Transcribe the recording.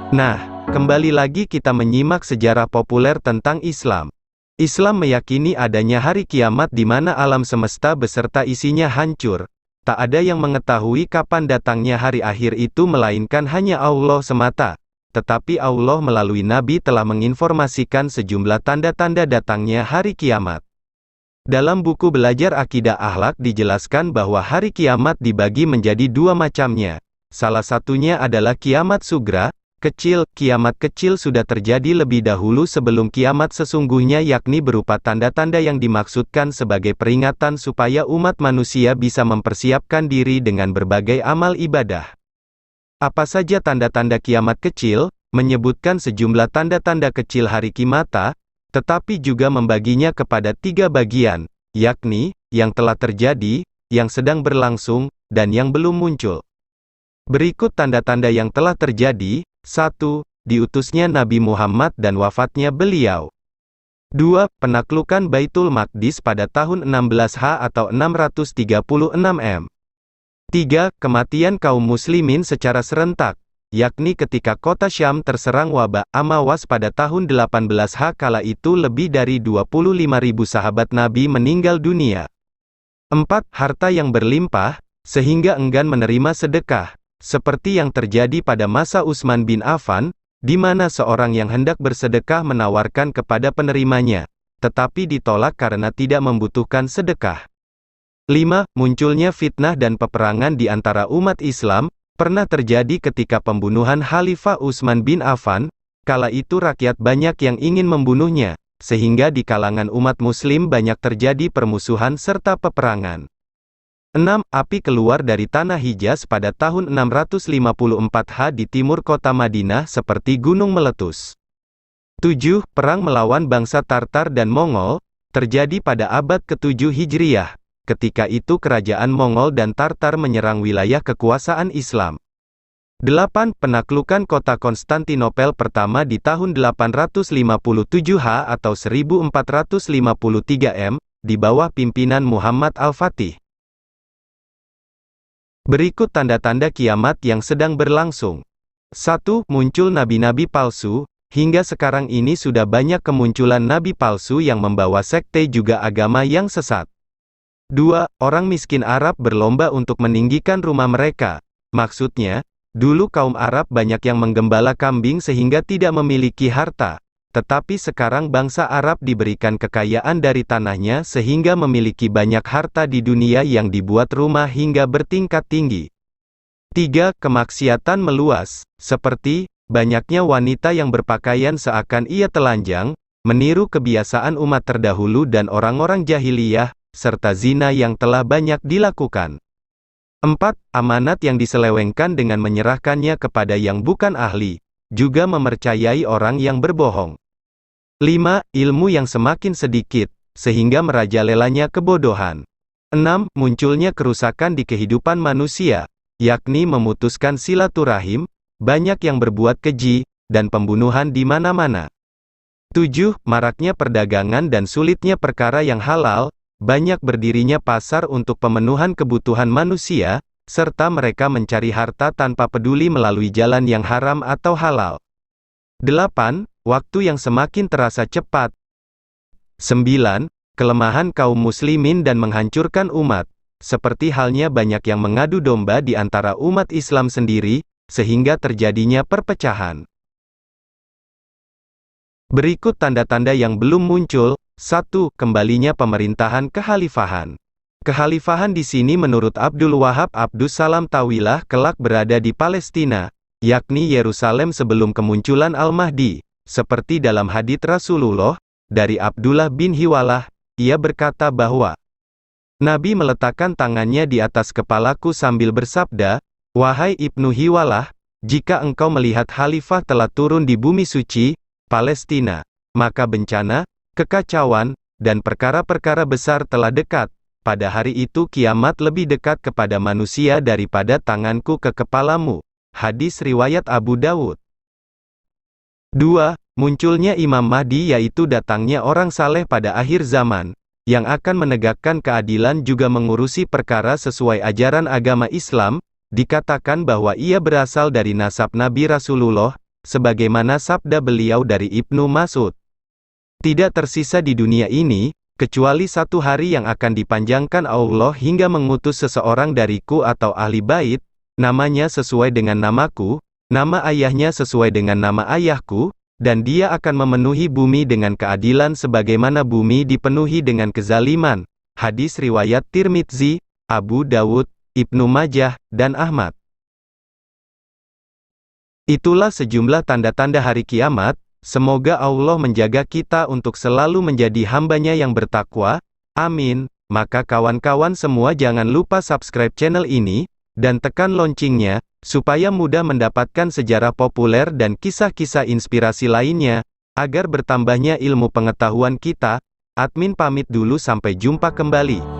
Nah, kembali lagi kita menyimak sejarah populer tentang Islam. Islam meyakini adanya hari kiamat di mana alam semesta beserta isinya hancur. Tak ada yang mengetahui kapan datangnya hari akhir itu melainkan hanya Allah semata. Tetapi Allah melalui Nabi telah menginformasikan sejumlah tanda-tanda datangnya hari kiamat. Dalam buku Belajar Akidah Akhlak dijelaskan bahwa hari kiamat dibagi menjadi dua macamnya. Salah satunya adalah kiamat sugra, kecil. Kiamat kecil sudah terjadi lebih dahulu sebelum kiamat sesungguhnya, yakni berupa tanda-tanda yang dimaksudkan sebagai peringatan supaya umat manusia bisa mempersiapkan diri dengan berbagai amal ibadah. Apa saja tanda-tanda kiamat kecil? Menyebutkan sejumlah tanda-tanda kecil hari kiamat, tetapi juga membaginya kepada tiga bagian, yakni, yang telah terjadi, yang sedang berlangsung, dan yang belum muncul. Berikut tanda-tanda yang telah terjadi. 1. Diutusnya Nabi Muhammad dan wafatnya beliau. 2. Penaklukan Baitul Maqdis pada tahun 16H atau 636 M. 3. Kematian kaum muslimin secara serentak, yakni ketika kota Syam terserang wabah Amawas pada tahun 18H. Kala itu lebih dari 25.000 sahabat Nabi meninggal dunia. 4. Harta yang berlimpah, sehingga enggan menerima sedekah, seperti yang terjadi pada masa Utsman bin Affan, di mana seorang yang hendak bersedekah menawarkan kepada penerimanya, tetapi ditolak karena tidak membutuhkan sedekah. 5. Munculnya fitnah dan peperangan di antara umat Islam. Pernah terjadi ketika pembunuhan Khalifah Utsman bin Affan. Kala itu rakyat banyak yang ingin membunuhnya, sehingga di kalangan umat muslim banyak terjadi permusuhan serta peperangan. 6. Api keluar dari tanah Hijaz pada tahun 654H di timur kota Madinah seperti gunung meletus. 7. Perang melawan bangsa Tartar dan Mongol, terjadi pada abad ke-7 Hijriyah. Ketika itu kerajaan Mongol dan Tartar menyerang wilayah kekuasaan Islam. 8. Penaklukan kota Konstantinopel pertama di tahun 857H atau 1453 M, di bawah pimpinan Muhammad Al-Fatih. Berikut tanda-tanda kiamat yang sedang berlangsung. 1. Muncul nabi-nabi palsu. Hingga sekarang ini sudah banyak kemunculan nabi palsu yang membawa sekte juga agama yang sesat. 2. Orang miskin Arab berlomba untuk meninggikan rumah mereka. Maksudnya, dulu kaum Arab banyak yang menggembala kambing sehingga tidak memiliki harta. Tetapi sekarang bangsa Arab diberikan kekayaan dari tanahnya sehingga memiliki banyak harta di dunia yang dibuat rumah hingga bertingkat tinggi. 3. Kemaksiatan meluas, seperti, banyaknya wanita yang berpakaian seakan ia telanjang, meniru kebiasaan umat terdahulu dan orang-orang jahiliyah, serta zina yang telah banyak dilakukan. 4. Amanat yang diselewengkan dengan menyerahkannya kepada yang bukan ahli, juga mempercayai orang yang berbohong. 5. Ilmu yang semakin sedikit, sehingga merajalelanya kebodohan. 6. Munculnya kerusakan di kehidupan manusia, yakni memutuskan silaturahim, banyak yang berbuat keji, dan pembunuhan di mana-mana. 7. Maraknya perdagangan dan sulitnya perkara yang halal, banyak berdirinya pasar untuk pemenuhan kebutuhan manusia, serta mereka mencari harta tanpa peduli melalui jalan yang haram atau halal. 8. Waktu yang semakin terasa cepat. 9. Kelemahan kaum muslimin dan menghancurkan umat, seperti halnya banyak yang mengadu domba di antara umat Islam sendiri, sehingga terjadinya perpecahan. Berikut tanda-tanda yang belum muncul. 1. Kembalinya pemerintahan kekhalifahan. Kekhalifahan di sini menurut Abdul Wahab Abdus Salam Tawilah kelak berada di Palestina, yakni Yerusalem sebelum kemunculan Al-Mahdi. Seperti dalam hadits Rasulullah, dari Abdullah bin Hiwalah, ia berkata bahwa, Nabi meletakkan tangannya di atas kepalaku sambil bersabda, Wahai Ibnu Hiwalah, jika engkau melihat khalifah telah turun di bumi suci, Palestina, maka bencana, kekacauan, dan perkara-perkara besar telah dekat. Pada hari itu kiamat lebih dekat kepada manusia daripada tanganku ke kepalamu. Hadis riwayat Abu Dawud. 2. Munculnya Imam Mahdi yaitu datangnya orang saleh pada akhir zaman, yang akan menegakkan keadilan juga mengurusi perkara sesuai ajaran agama Islam. Dikatakan bahwa ia berasal dari nasab Nabi Rasulullah, sebagaimana sabda beliau dari Ibnu Mas'ud. Tidak tersisa di dunia ini, kecuali satu hari yang akan dipanjangkan Allah hingga mengutus seseorang dariku atau ahli bait, namanya sesuai dengan namaku, nama ayahnya sesuai dengan nama ayahku, dan dia akan memenuhi bumi dengan keadilan sebagaimana bumi dipenuhi dengan kezaliman. Hadis riwayat Tirmidzi, Abu Dawud, Ibnu Majah, dan Ahmad. Itulah sejumlah tanda-tanda hari kiamat. Semoga Allah menjaga kita untuk selalu menjadi hambanya yang bertakwa. Amin. Maka kawan-kawan semua jangan lupa subscribe channel ini, dan tekan loncengnya, supaya mudah mendapatkan sejarah populer dan kisah-kisah inspirasi lainnya, agar bertambahnya ilmu pengetahuan kita. Admin pamit dulu, sampai jumpa kembali.